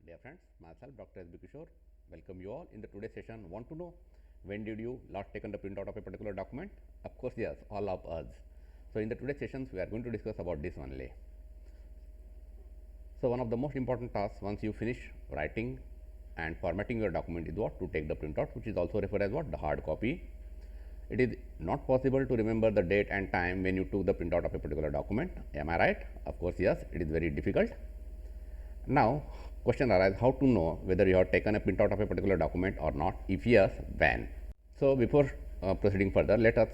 Dear friends, myself Dr. S. B. Kishore, welcome you all in the today's session. Want to know when did you last taken the printout of a particular document? Of course, yes, all of us. So in the today's sessions, we are going to discuss about this only. So one of the most important tasks once you finish writing and formatting your document is what? To take the printout, which is also referred as what? The hard copy. It is not possible to remember the date and time when you took the printout of a particular document. Am I right? Of course, yes, it is very difficult. Now, question arises how to know whether you have taken a printout of a particular document or not. If yes, when? So, before proceeding further, let us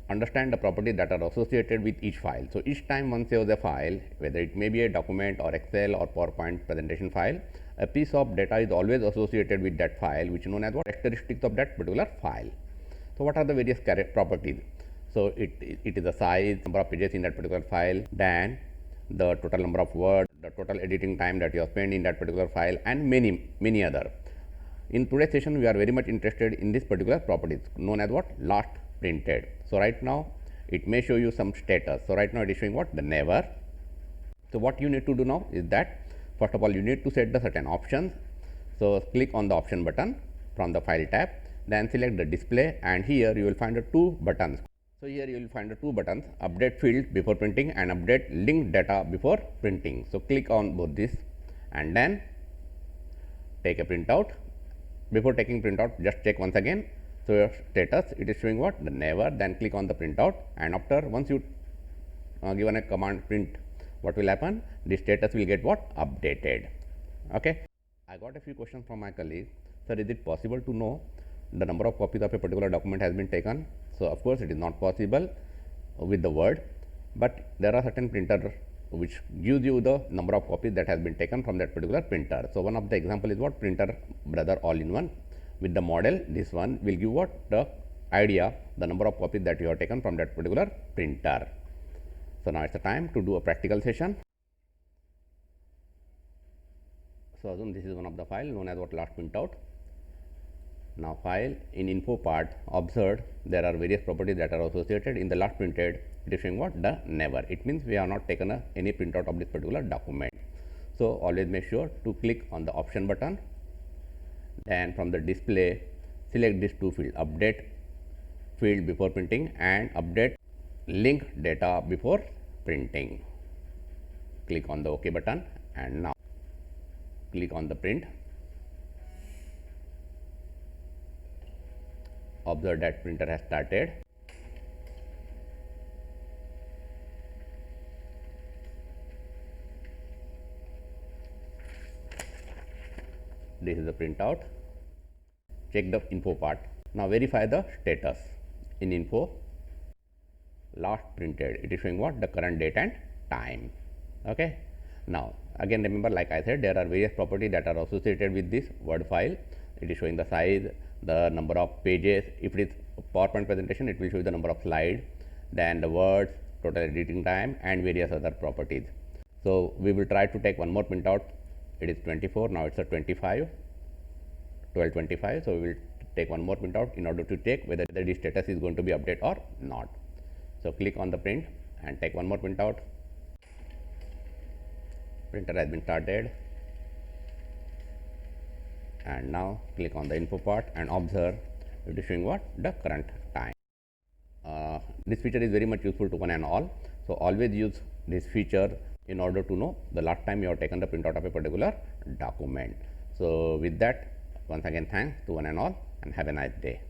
understand the properties that are associated with each file. So, each time one saves a file, whether it may be a document or Excel or PowerPoint presentation file, a piece of data is always associated with that file, which is known as what? Characteristics of that particular file. So, what are the various properties? So, it is the size, number of pages in that particular file, then the total number of words, the total editing time that you have spent in that particular file, and many other. In today's session, we are very much interested in this particular properties known as what? Last printed. So, right now it may show you some status. So, right now it is showing what? The never. So, what you need to do now is that first of all you need to set the certain options. So, click on the option button from the file tab, then select the display, and here you will find the two buttons. So, here you will find the two buttons, update field before printing and update linked data before printing. So, click on both this and then take a printout. Before taking printout, just check once again. So, your status, it is showing what? The never. Then click on the printout, and after once you given a command print, what will happen? The status will get what? Updated. Okay. I got a few questions from my colleagues. Sir, is it possible to know the number of copies of a particular document has been taken? So, of course, it is not possible with the word, but there are certain printers which gives you the number of copies that has been taken from that particular printer. So, one of the example is what? Printer Brother all-in-one. With the model, this one will give what? The idea, the number of copies that you have taken from that particular printer. So, now it is the time to do a practical session. So, assume this is one of the file known as what? Last printout. Now, file in info part, observed there are various properties that are associated. In the last printed, it is showing what? The never. It means we have not taken any printout of this particular document. So, always make sure to click on the option button, then from the display select these two fields, update field before printing and update linked data before printing. Click on the OK button, and now click on the print. Observe that printer has started. This is the printout. Check the info part. Now verify the status. In info, last printed, it is showing what? The current date and time. Okay. Now again remember, like I said, there are various properties that are associated with this Word file. It is showing the size, the number of pages. If it is PowerPoint presentation, it will show you the number of slides, then the words, total editing time, and various other properties. So, we will try to take one more printout. It is 24, now it is a 25, 12:25. So, we will take one more printout in order to check whether the status is going to be updated or not. So, click on the print and take one more printout. Printer has been started. And now click on the info part and observe it is showing what? The current time. This feature is very much useful to one and all. So, always use this feature in order to know the last time you have taken the printout of a particular document. So, with that, once again thanks to one and all, and have a nice day.